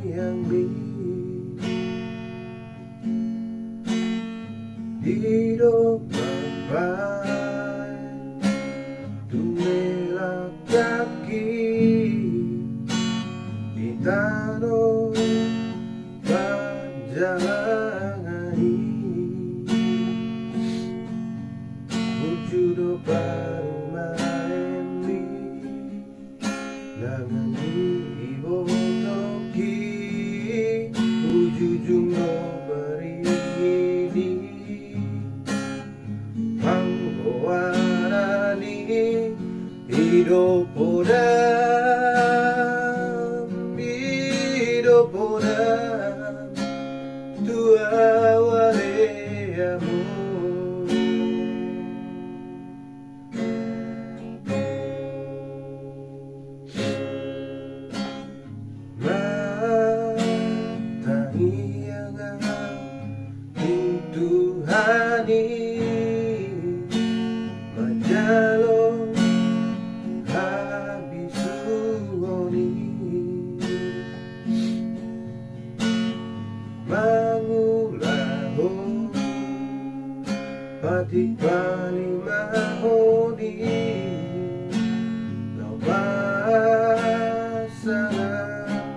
yang hidup sampai tumelak kaki di tanah panjangan ini wujud baru maemi nangan ibu toki wujud no berini panggowarani hidup podam tua wale amor matangiyang Tuhani majalo habisuni mangulaho patipani mahoni nawasana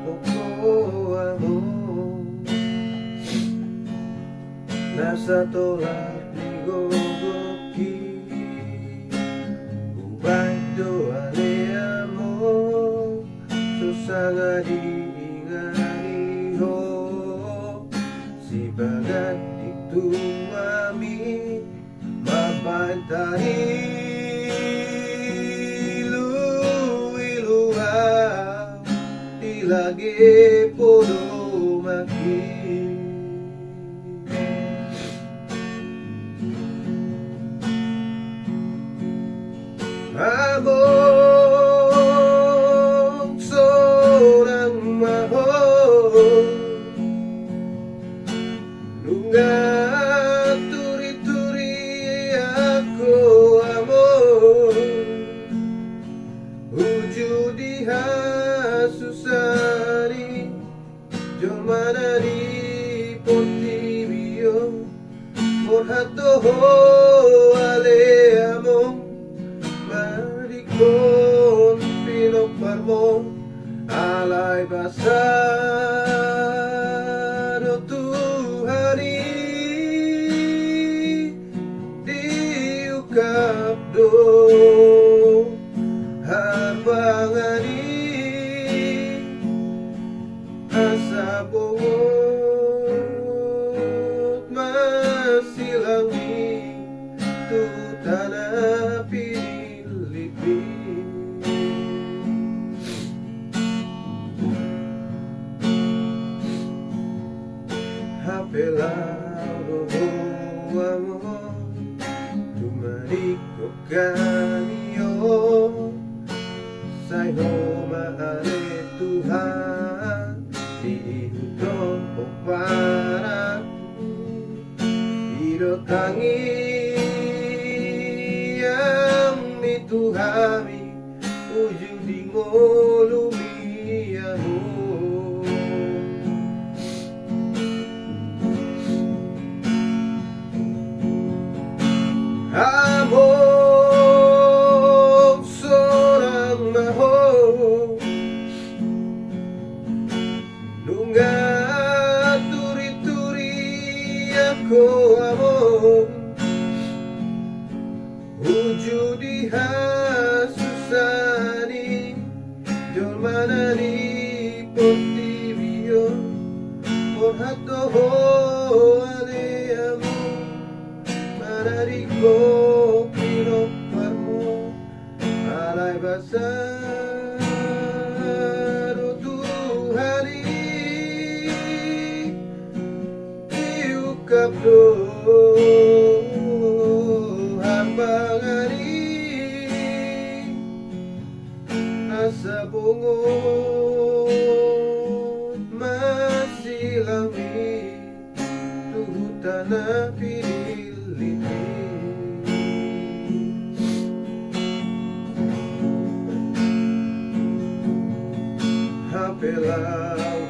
pokoamo nasa tolak ligogoki ubay doale amo susanga diingani ho si bagat itu mami mabantani iluha dilagi podo maki abong seorang mahal nunggak turi-turi aku amor wujud dihasusari jomana di potibio morhatoho ale among marikon pinoparmo alay basado Tuhani diukapdo harbangani asa bongot masilangi tu tanah Hapelau amor tu marico canio sai homa ale Tuhan diutus para hidup tangi yang mituhami wujud di ngolumi amor amor seorang mahal nunggak turi-turi aku amor wujud dihasusani jolmana di potibio morhatoho ale amor marariko pinoparmo alay basado Tuhani diukapdo hambangani asa bongot masilangi tuhu tanah Pilipina hapelau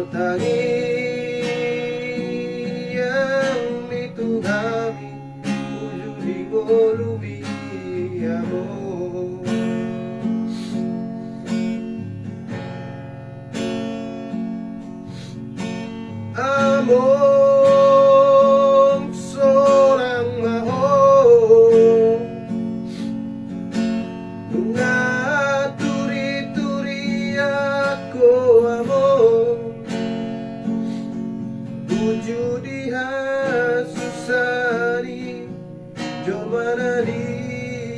tangi yang mitungami ujudi ngolubi amor. Among seorang mahal turi-turi aku among wujudi hasusani jomana di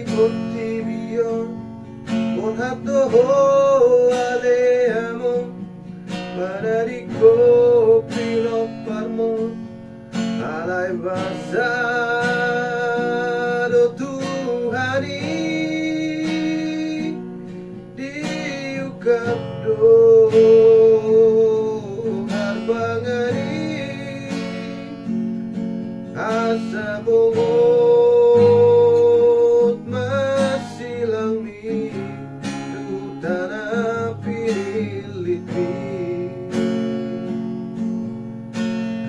potibio mon hapto ale among manariko pilok parmo alay basado Tuhani diukapdo harbangani asa bongot masilang mi tutana pilipi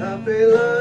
Apela